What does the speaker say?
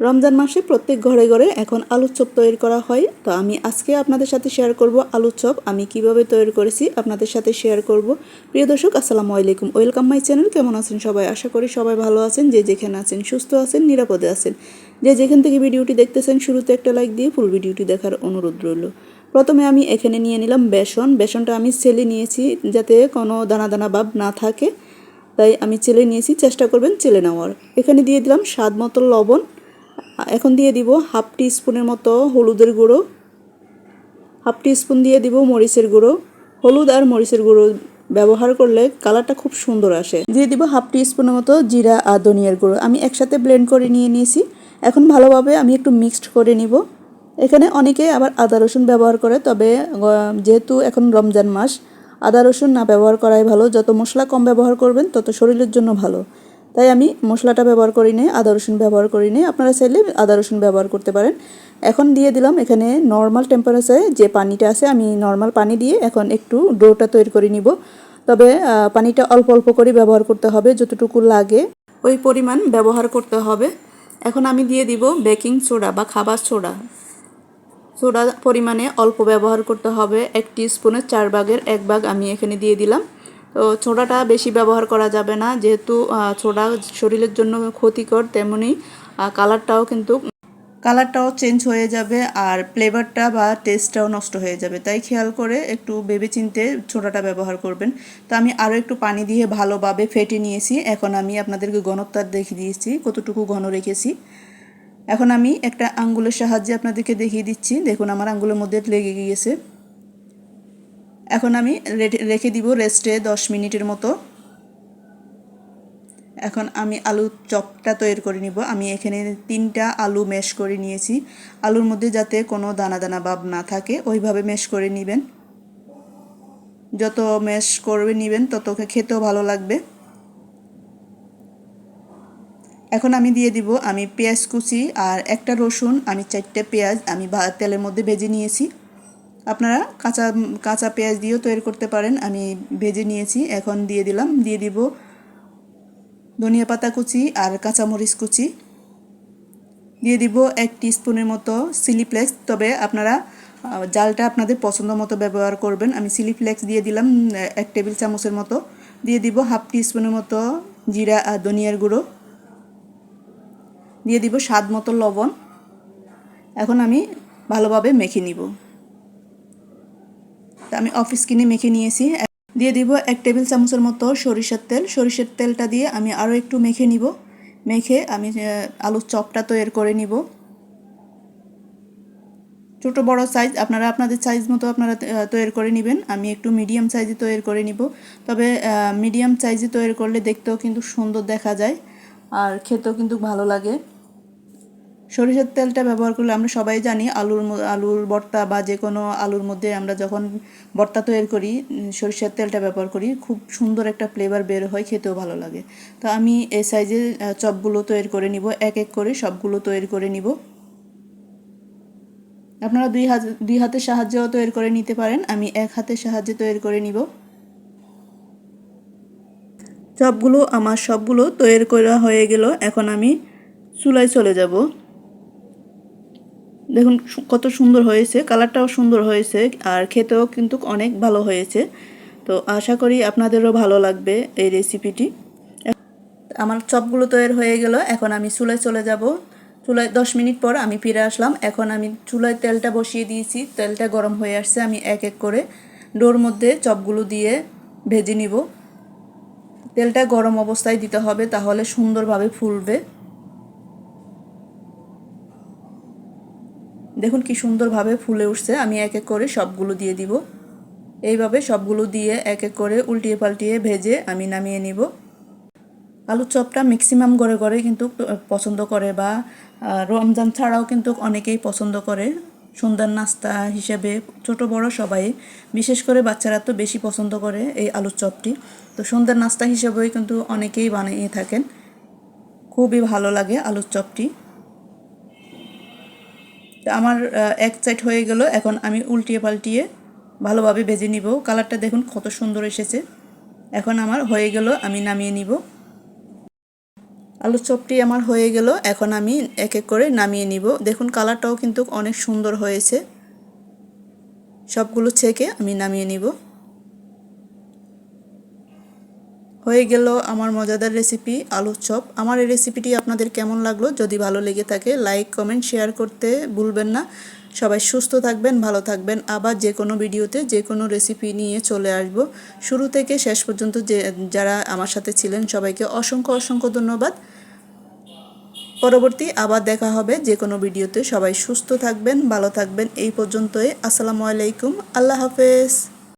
রমজান মাসে প্রত্যেক ঘরে ঘরে এখন আলুর চপ তৈরি করা হয়। তো আমি আজকে আপনাদের সাথে শেয়ার করব আলুর চপ আমি কিভাবে তৈরি করেছি আপনাদের সাথে শেয়ার করব। প্রিয় দর্শক, আসসালামু আলাইকুম, ওয়েলকাম মাই চ্যানেল। কেমন আছেন সবাই? আশা করি সবাই ভালো আছেন। যে যেখানে আছেন সুস্থ আছেন, নিরাপদে আছেন। যে যেখান থেকে ভিডিওটি দেখতেছেন শুরুতে একটা লাইক দিয়ে ফুল ভিডিওটি দেখার অনুরোধ রইল। প্রথমে আমি এখানে নিয়ে নিলাম বেসনটা আমি ছেলে নিয়েছি যাতে কোনো দানা দানা ভাব না থাকে, তাই আমি চেলে নিয়েছি। চেষ্টা করবেন চেলে নেওয়ার। এখানে দিয়ে দিলাম স্বাদ মতো লবণ। এখন দিয়ে দিব হাফ টি স্পুনের মতো হলুদের গুঁড়ো, হাফ টি স্পুন দিয়ে দিব মরিচের গুঁড়ো। হলুদ আর মরিচের গুঁড়ো ব্যবহার করলে কালারটা খুব সুন্দর আসে। দিয়ে দিব হাফ টি স্পুনের মতো জিরা আর ধনিয়ার গুঁড়ো। আমি একসাথে ব্লেন্ড করে নিয়েছি। এখন ভালোভাবে আমি একটু মিক্সড করে নিব। এখানে অনেকে আবার আদা রসুন ব্যবহার করে, তবে যেহেতু এখন রমজান মাস আদা রসুন না ব্যবহার করাই ভালো। যত মশলা কম ব্যবহার করবেন তত শরীরের জন্য ভালো। তাই আমি মশলাটা ব্যবহার করি নি, আদা রসুন ব্যবহার করি নি। আপনারা চাইলে আদা রসুন ব্যবহার করতে পারেন। এখন দিয়ে দিলাম এখানে নর্মাল টেম্পারেচারে যে পানিটা আছে, আমি নর্মাল পানি দিয়ে এখন একটু ডোটা তৈরি করে নিব। তবে পানিটা অল্প অল্প করে ব্যবহার করতে হবে, যতটুকু লাগে ওই পরিমাণ ব্যবহার করতে হবে। এখন আমি দিয়ে দিব বেকিং সোডা বা খাবার সোডা। সোডা পরিমাণে অল্প ব্যবহার করতে হবে। 1 টিস্পুনের 4 ভাগের 1 ভাগ আমি এখানে দিয়ে দিলাম। তো সোডাটা বেশি ব্যবহার করা যাবে না, যেহেতু সোডা শরীরের জন্য ক্ষতিকর, তেমনি কালারটাও চেঞ্জ হয়ে যাবে আর ফ্লেভারটা বা টেস্টটাও নষ্ট হয়ে যাবে। তাই খেয়াল করে একটু ভেবে চিন্তে সোডাটা ব্যবহার করবেন। তো আমি আরও একটু পানি দিয়ে ভালোভাবে ফেটে নিয়েছি। এখন আমি আপনাদেরকে ঘনত্ব দেখিয়ে দিয়েছি কতটুকু ঘন রেখেছি। এখন আমি একটা আঙ্গুলের সাহায্যে আপনাদেরকে দেখিয়ে দিচ্ছি। দেখুন আমার আঙ্গুলের মধ্যে লেগে গিয়েছে। এখন আমি রেখে দিব রেস্টে 10 মিনিটের মতো। এখন আমি আলু চপটা তৈরি করে নিব। আমি এখানে 3টা আলু ম্যাশ করে নিয়েছি। আলুর মধ্যে যাতে কোনো দানা দানা ভাব না থাকে ওইভাবে ম্যাশ করে নেবেন। যত ম্যাশ করে নেবেন তত খেতেও ভালো লাগবে। এখন আমি দিয়ে দিব আমি পেঁয়াজ কুচি আর একটা রসুন, আমি 4টে পেঁয়াজ আমি তেলের মধ্যে ভেজে নিয়েছি। আপনারা কাঁচা পেঁয়াজ দিয়েও তৈরি করতে পারেন। আমি ভেজে নিয়েছি। এখন দিয়ে দিব ধনিয়া পাতা কুচি আর কাঁচামরিচ কুচি। দিয়ে দিব 1 টিস্পুনের মতো চিলি ফ্লেক্স, তবে আপনারা জালটা আপনাদের পছন্দ মতো ব্যবহার করবেন। আমি চিলি ফ্লেক্স দিয়ে দিলাম 1 টেবিল চামচের মতো। দিয়ে দিব হাফ টিস্পুনের মতো জিরা আর ধনিয়ার গুঁড়ো। দিয়ে দিব স্বাদ মতো লবণ। এখন আমি ভালোভাবে মেখে নিব। আমি অফ স্ক্রিনে মেখে নিয়েছি। দিয়ে দিব 1 টেবিল চামচের মতো সরিষার তেল। সরিষার তেলটা দিয়ে আমি আরও একটু মেখে নিব। মেখে আমি আলুর চপটা তৈরি করে নিব। ছোট বড় সাইজ আপনারা আপনাদের সাইজ মতো আপনারা তৈরি করে নেবেন। আমি একটু মিডিয়াম সাইজে তৈরি করে নিব। তবে মিডিয়াম সাইজে তৈরি করলে দেখতেও কিন্তু সুন্দর দেখা যায় আর খেতেও কিন্তু ভালো লাগে। সরিষার তেলটা ব্যবহার করলে আমরা সবাই জানি আলুর ভর্তা বা যে কোনো আলুর মধ্যে আমরা যখন ভর্তা তৈরি করি সরিষার তেলটা ব্যবহার করি, খুব সুন্দর একটা ফ্লেভার বের হয়, খেতেও ভালো লাগে। তো আমি এই সাইজে চপগুলো তৈরি করে নিব। এক এক করে সবগুলো তৈরি করে নিব। আপনারা দুই হাতের সাহায্যেও তৈরি করে নিতে পারেন। আমি এক হাতের সাহায্যে তৈরি করে নিব। চপগুলো আমার সবগুলো তৈরি করা হয়ে গেল। এখন আমি চুলায় চলে যাব। দেখুন কত সুন্দর হয়েছে, কালারটাও সুন্দর হয়েছে আর খেতেও কিন্তু অনেক ভালো হয়েছে। তো আশা করি আপনাদেরও ভালো লাগবে এই রেসিপিটি। আমার চপগুলো তৈরি হয়ে গেল। এখন আমি চুলায় চলে যাব। চুলায় 10 মিনিট পর আমি ফিরে আসলাম। এখন আমি চুলায় তেলটা বসিয়ে দিয়েছি। তেলটা গরম হয়ে আসছে। আমি এক এক করে ডোর মধ্যে চপগুলো দিয়ে ভেজে নিব। তেলটা গরম অবস্থায় দিতে হবে, তাহলে সুন্দরভাবে ফুলবে। দেখুন কি সুন্দরভাবে ফুলে উঠছে। আমি এক এক করে সবগুলো দিয়ে দিব। এইভাবে সবগুলো দিয়ে এক এক করে উল্টিয়ে পাল্টিয়ে ভেজে আমি নামিয়ে নিব। আলুর চপটা ম্যাক্সিমাম ঘরে ঘরে কিন্তু পছন্দ করে, বা রমজান ছাড়াও কিন্তু অনেকেই পছন্দ করে সন্ধ্যার নাস্তা হিসেবে। ছোট বড় সবাই, বিশেষ করে বাচ্চারা তো বেশি পছন্দ করে এই আলুর চপটি। তো সন্ধ্যার নাস্তা হিসেবেই কিন্তু অনেকেই বানিয়ে থাকেন। খুবই ভালো লাগে আলুর চপটি। আমার এক সাইড হয়ে গেল। এখন আমি উল্টিয়ে পাল্টিয়ে ভালোভাবে ভেজে নিব। কালারটা দেখুন কত সুন্দর এসেছে। এখন আমার হয়ে গেল, আমি নামিয়ে নিব। আলুর চপটি আমার হয়ে গেল। এখন আমি এক এক করে নামিয়ে নিব। দেখুন কালারটাও কিন্তু অনেক সুন্দর হয়েছে। সবগুলো ছেঁকে আমি নামিয়ে নিব। হয়ে গেল আমার মজাদার রেসিপি আলুর চপ। আমার এই রেসিপিটি আপনাদের কেমন লাগলো? যদি ভালো লেগে থাকে লাইক কমেন্ট শেয়ার করতে ভুলবেন না। সবাই সুস্থ থাকবেন, ভালো থাকবেন। আবার যে কোনো ভিডিওতে যে কোনো রেসিপি নিয়ে চলে আসব। শুরু থেকে শেষ পর্যন্ত যারা আমার সাথে ছিলেন সবাইকে অসংখ্য অসংখ্য ধন্যবাদ। পরবর্তী আবার দেখা হবে যে কোনো ভিডিওতে। সবাই সুস্থ থাকবেন, ভালো থাকবেন। এই পর্যন্তই। আসসালামু আলাইকুম, আল্লাহ হাফেজ।